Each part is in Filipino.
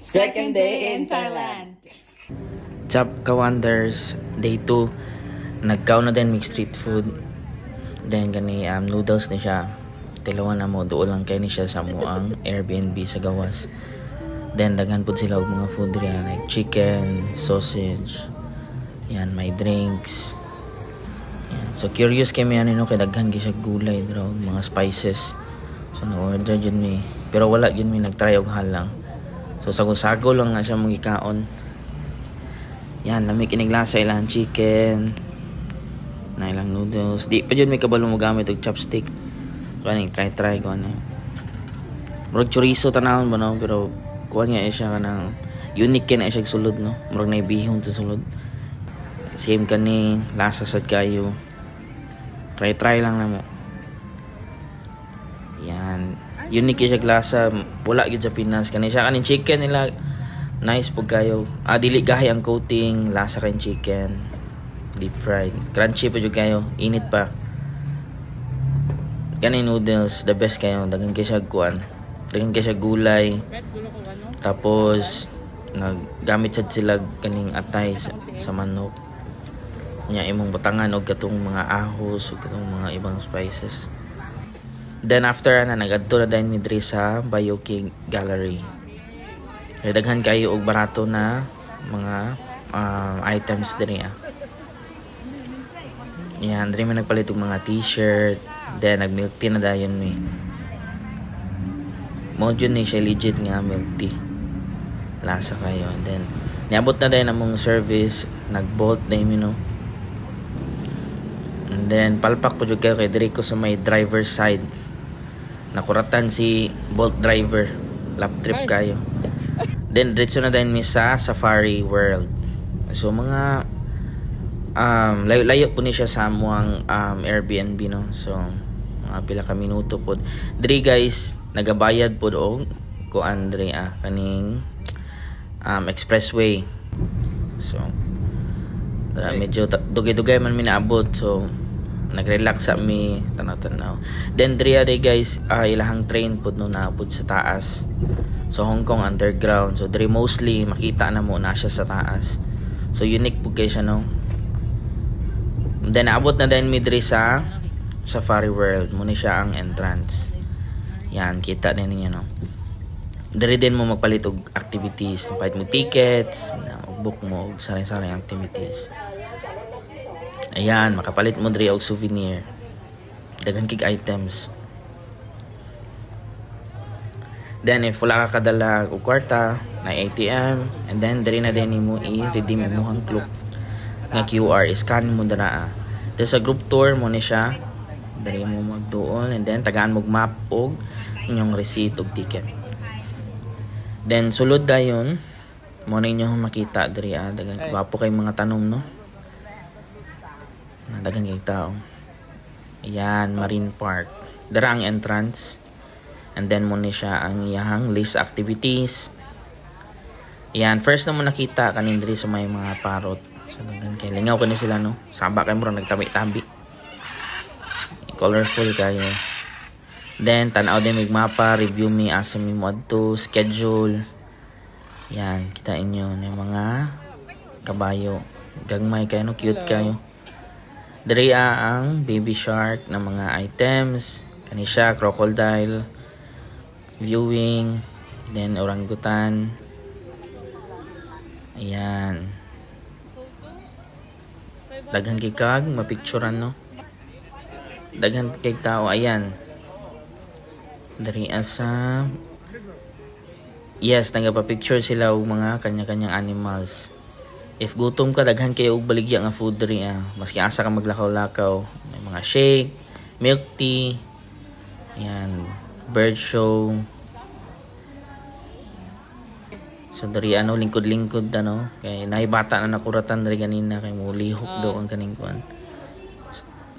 Second day in Thailand. What's up, ka-wonders? Day 2. Nagkaw na din mixed street food. Then gani noodles ni siya. Tilawan na mo doon lang kay ni siya sa muang Airbnb sa gawas. Then daghan pud sila og mga food riya like chicken, sausage. Yan, may drinks. Yan. So curious kay mi ano kay daghan gyud siya gulay draw, mga spices. So na-order jud mi. Pero wala jud mi nagtry og halang. So sago-sago lang na siya mong ikaon. Yan, lamig kiniglasa ilang chicken. Na ilang noodles. Di pa jud may kabalo mo gamit og chopstick. So aning try ko ano. Murag chorizo tanawon ba no, pero kuan nga siya kanang unique kina siya sulod no. Murag naibihon sa sulod. Same kani lasa sad kayo. Try lang na mo. Yan. Unique siya lasa, wala gid sa Pinas. Kani siya kaning chicken nila nice pug kayo. Dili gahi ang coating, lasa kay chicken. Deep fried. Crunchy pa jud kayo, init pa. Kani noodles, the best kayo. Dagan kay siya kuan. Dagan kay siya gulay. Tapos naggamit sad sila kaning atay sa manok. Nya imong butangan og katong mga ahos ug katong mga ibang spices. Then after nagadto na din mi diri sa Bayuki Gallery. Daghan kayo og barato na mga items diri. Yan, diri man nagpalit og mga t-shirt, then nag-milk tea na dayon mi. Mo jud ni siya legit nga milk tea. Lasa kayo. And then niabot na din among service, nag-bolt na mi no. And then palpak po jud kayo kay diri ko sa may driver side. Nakuratan si Bolt driver. Lap trip kayo. Then diretso na din mi sa Safari World. So mga layo po ni siya sa amuang Airbnb no. So mga pila ka minuto po. Diri guys, nagabayad po og ko Andre kaning expressway. So medyo dugay-dugay man mi naabot. So nag-relax sa mi tanaw-tanaw. Then diri day guys, ilahang train pud no naabot sa taas. So Hong Kong underground. So diri mostly makita na mo na siya sa taas. So unique pud kay siya no. Then naabot na din mi diri sa Safari World. Muna siya ang entrance. Yan, kita din ninyo no. Diri din mo magpalit og activities, palit mo tickets, book mo og sari-sari activities. Ayan, makapalit mo diri og souvenir. Daghan kig items. Then if wala ka kadala og kwarta, na ATM, and then diri na din mo i-redeem mo ang clock nga QR, scan mo dira. Then sa group tour mo ni siya, diri mo magduol, and then tagaan mo map og inyong receipt og ticket. Then sulod dayon mo na inyo makita diri dagan gwapo kay mga tanom no. Dagan kay tao. Ayan, Marine Park. Dara ang entrance. And then mo ni siya ang iyang list activities. Ayan, first na mo nakita kanin diri sa may mga parrot. So dagan kay lingaw kani sila no. Saba kay murag nagtabi-tabi. Colorful kayo. Then tan-aw din mig mapa, review mi asa mi mo adto, schedule. Yan, kita inyo na mga kabayo. Gagmay kayo no, cute kayo. Diri ang baby shark na mga items. Kani siya crocodile, viewing, then orangutan. Ayan. Daghan kay kag mapicturean no. Daghan kay tao. Ayan. Diri asa yes, nagapa-picture sila og mga kanya-kanyang animals. If gutom ka, daghan kayo og baligya nga food diri maski asa ka maglakaw-lakaw. May mga shake, milk tea, yan, bird show. So diri lingkod-lingkod kay naibata na nakuratan diri ganina kay mo lihok daw ang kaning kuan.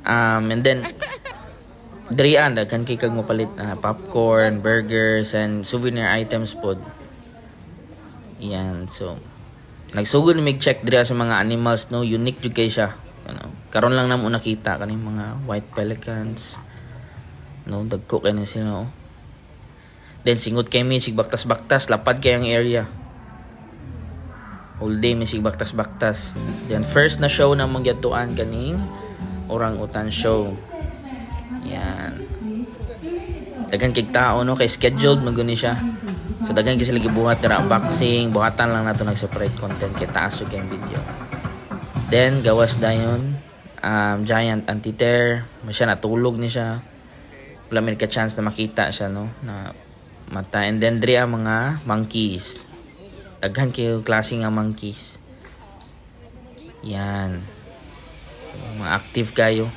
And then diri daghan kay kag mapalit popcorn, burgers and souvenir items pod. Yan, so nagsugod mig check diri sa mga animals no, unique jud kay siya. Karon lang namo nakita kaning mga white pelicans. No, dagko kay na sila no. Then singot kay mi sig baktas-baktas lapad kay ang area. Whole day may baktas-baktas. Then first na show na mangyatuan kaning orang-utan show. Yan. Daghan kay tao no, kay scheduled maguni siya. So daghan gyud sila gibuhat dira unboxing, buhatan lang nato nag-separate content kay taas yung video. Then gawas dayon giant anti-tear, siya natulog ni siya. Wala may ka-chance na makita siya no na mata. And then diri ang mga monkeys. Daghan kayo klase nga monkeys. Yan. Mga active kayo.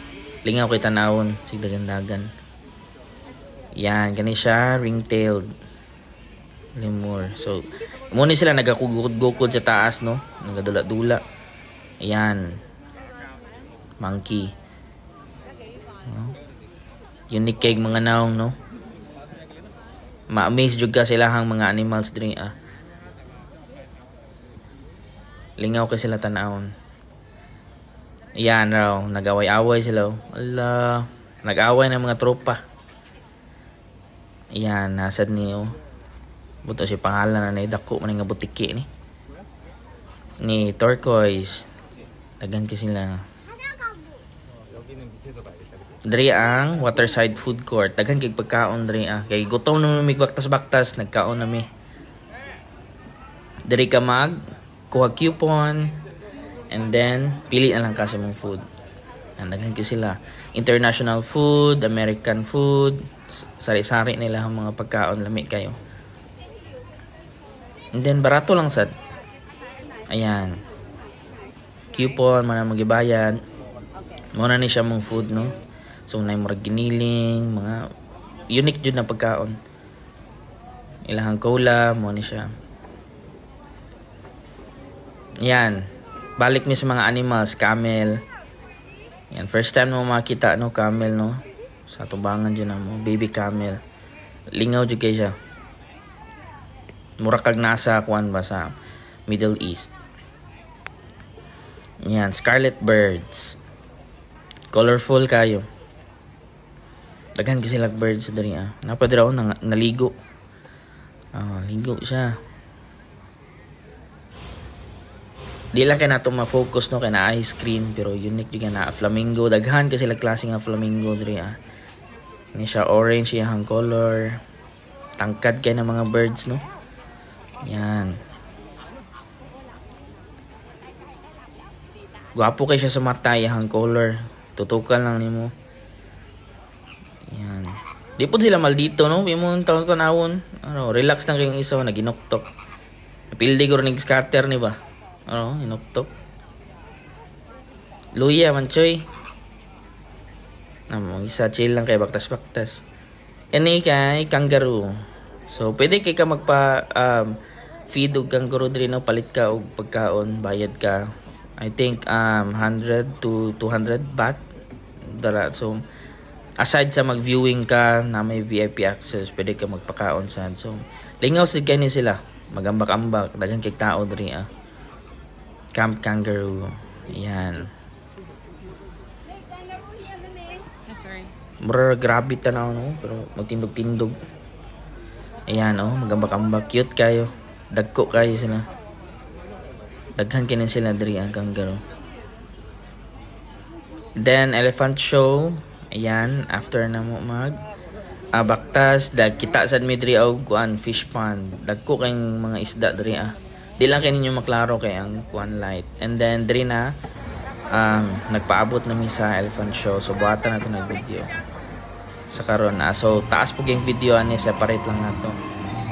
Lingaw kay tanawon sig dagan-dagan. Yan, gani siya ring-tailed lemur. So mo ni sila nagakugukod sa taas no, nagadula-dula. Yan. Monkey. No? Unique kay mga naong no. Ma-amaze jud ka sila hang mga animals diri Lingaw kay sila tanawon. Yan raw, nag-away-away sila. Ala, nag-away ng mga tropa. Yan, nasad niyo. Buto si pangalan na dako man nga butiki ni turquoise. Tagan ki sila. Diri ang waterside food court. Tagan kay pagkaon diri kay gutom na may baktas-baktas, nagkaon na mi. Diri ka mag kuha coupon and then pili na lang kasi mong food. Dagan ki sila. International food, American food, sari-sari nila ang mga pagkaon, lami kayo. And then barato lang sad. Ayan. Coupon man ang magibayad. Muna ni siya mong food no. So na yung giniling, mga unique jud na pagkaon. Ilahang cola, mo ni siya. Yan. Balik mi sa mga animals, camel. Yan, first time mo makita no, camel no. Sa tubangan dyan mo, baby camel. Lingaw jud kay siya. Mura kag nasa kuan ba sa Middle East. Yan, scarlet birds. Colorful kayo. Daghan kasi sila birds diri Napadra ako naligo. Ligo siya. Di lang kay nato ma-focus no kay na ice cream pero unique juga na flamingo. Daghan kasi sila klase nga flamingo diri Ni siya orange yang color. Tangkad kay na mga birds no. Yan. Gwapo kay siya sa mata yang color. Tutukan lang nimo. Yan. Di po sila maldito no. Imong taon-tanawon. Relax lang kayong isa naginoktok. Napildi ko rin scatter ni ba. Inoktok. Luya man choy. Isa chill lang kay baktas-baktas. Yan kay kangaroo. So pwede kay ka magpa feed og kangaroo diri no, palit ka og pagkaon, bayad ka. I think 100 to 200 baht. So aside sa mag-viewing ka na may VIP access, pwede ka magpakaon sad. So lingaw sad kay ni sila. Magambak-ambak, daghan kay tao diri Camp Kangaroo. Yan. Mura grabe tanaw no, pero magtindog-tindog. Ayan magambak-ambak, cute kayo. Dagko kayo sila. Daghan kinin sila diri ang kangaroo. Then elephant show. Ayan, after na mo mag baktas, kita sad mi diri og kuan fish pond. Dagko kayong mga isda diri Di lang kay ninyo maklaro kay ang kuan light. And then diri na nagpaabot na mi sa elephant show. So buhatan nato nag video. Sa karon so taas po yung video ani, separate lang nato.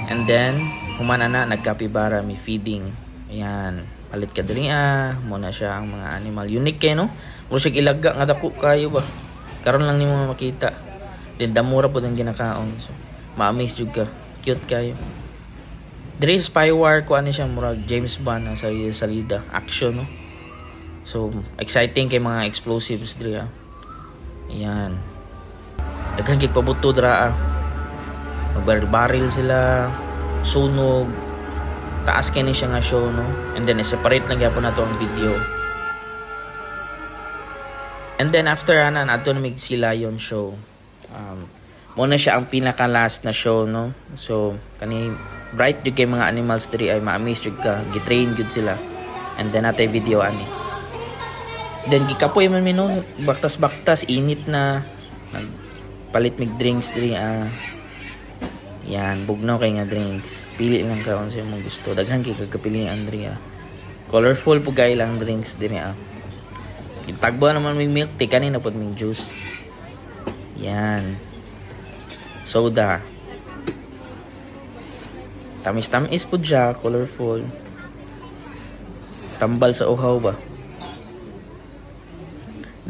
And then humana na nagkapibara mi feeding. Ayan, palit ka diri muna siya ang mga animal. Unique kay no. Mura siya ilaga nga dako kayo ba. Karon lang nimo makita. Then damura po ang ginakaon. So ma-amaze jud ka. Cute kayo. Diri spyware ko ani siya murag James Bond sa salida, action no. So exciting kay mga explosives diri Ayan. Daghan kay pabuto dira Magbaril-baril sila, sunog. Taas kay ni siya nga show no. And then separate lang gyapon nato ang video. And then after nato na si Lion show. Muna siya ang pinaka last na show no. So kani bright jud kay mga animals diri ay ma-amaze jud ka, gitrain jud sila. And then natay video ani. Then gikapoy man mi no, baktas-baktas init na palit mig drinks diri yan, bugnaw kay nga drinks. Pili lang ka kung sa'yo mong gusto. Daghan kay kagapilian diri Colorful po gay lang drinks diri Itagbo naman may milk tea, kanina po may juice. Yan. Soda. Tamis-tamis po siya, colorful. Tambal sa uhaw ba?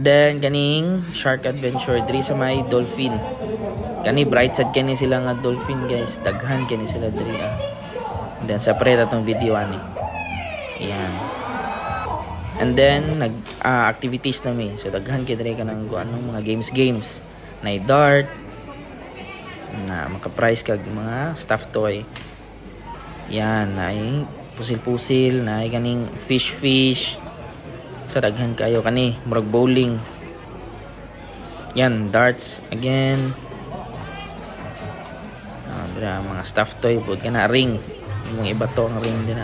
Then, kaning Shark Adventure, diri sa may dolphin. Kani bright side kani sila nga dolphin guys. Daghan kani sila diri Then, separate atong video ani. Yan. And then, activities na mi. So, daghan kay diri ka ng mga games. Na dart. Na maka-prize kag mga stuffed toy. Yan. Na pusil-pusil. Na kaning fish. Sa daghan kayo. Kani, murag bowling. Yan. Darts. Again. Mga stuffed toy. Pud ka na ring. Yung iba to ang ring din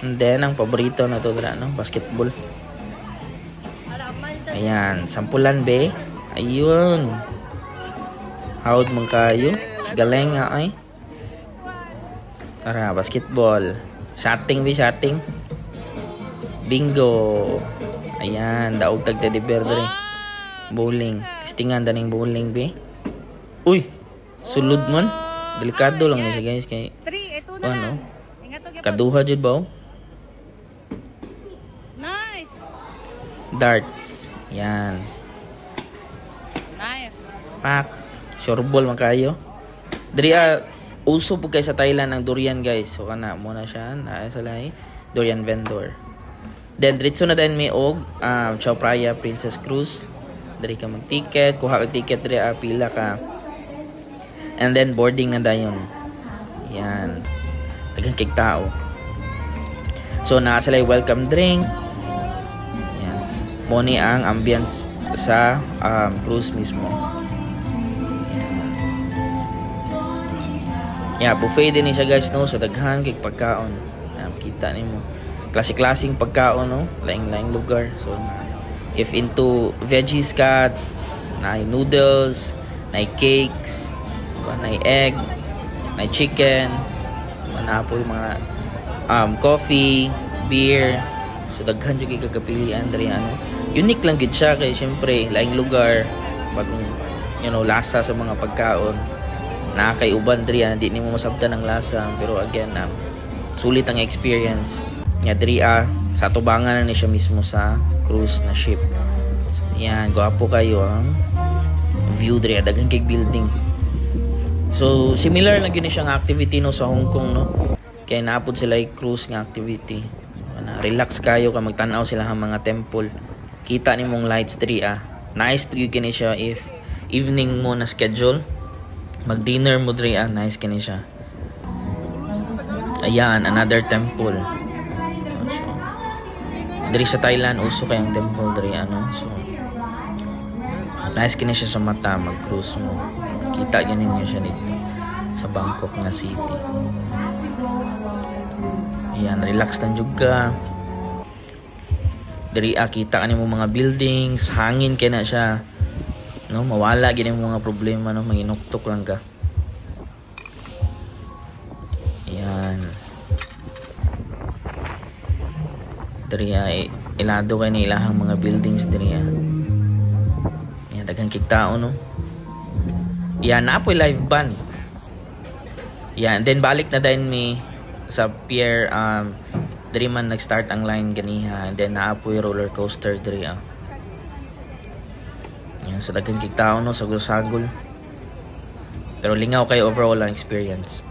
And then, ang paborito na to no? Basketball. Ayan, sampulan be. Ayun. Hawd man kayo. Galing nga ay. Tara, basketball. Shotting be, shotting. Bingo. Ayan, daog tag teddy bear dere. Bowling. Kistingan daning bowling be. Uy, sulod man. Delikado lang ni siya guys kay. Ano? Kaduha jud ba? Nice. Darts. Yan. Nice. Pak. Shoreball man kayo. Diri uso po kay sa Thailand ang durian guys. So kana mo na siya na sa lay durian vendor. Then diretso na din may og Chao Phraya Princess Cruise. Diri ka mag-ticket, kuha ka ticket diri pila ka. And then boarding na dayon. Yan. Tagang kig tao. So naa sila welcome drink. Yan. Mo ni ang ambience sa cruise mismo. Yan. Yeah, buffet din ni siya guys no. So daghan kig pagkaon. Kita nimo. Klase-klaseng pagkaon no. Laing-laing lugar. So if into veggies ka, na noodles, na cakes, na egg, na chicken, na po yung mga coffee, beer. So daghan jud kay kagapilian diri Unique lang gid siya kay syempre laing lugar, bagong lasa sa mga pagkaon. Na kay uban diri di nimo masabtan ang lasa pero again sulit ang experience. Nya diri sa tubangan na ni siya mismo sa cruise na ship. So, yan, gwapo kayo ang view diri daghan kay building. So, similar lang yun siyang activity no sa Hong Kong no. Kaya naapod sila cruise nga activity. So, relax kayo ka magtanaw sila ang mga temple. Kita nimong lights diri Nice pag yun siya if evening mo na schedule. Mag-dinner mo diri nice kini siya. Ayan, another temple. So, diri sa Thailand uso kayang temple diri So, nice kini siya sa mata mag-cruise mo. Kita yun ninyo siya dito sa Bangkok na city. Ayan, relax lang juga. Dari kita kanimo mga buildings, hangin kay na siya. No, mawala gid yung mga problema no, manginuktok lang ka. Ayan. Dari ilado kay ni ilahang mga buildings diri Ayan, daghang kigtao no. Yan, naapoy live band. Yan, then balik na din mi sa pier. Diri man nag-start ang line ganiha. And then naapoy roller coaster diri Yan, so daghang kig tao no, sagol-sagol. Pero lingaw kay overall ang experience.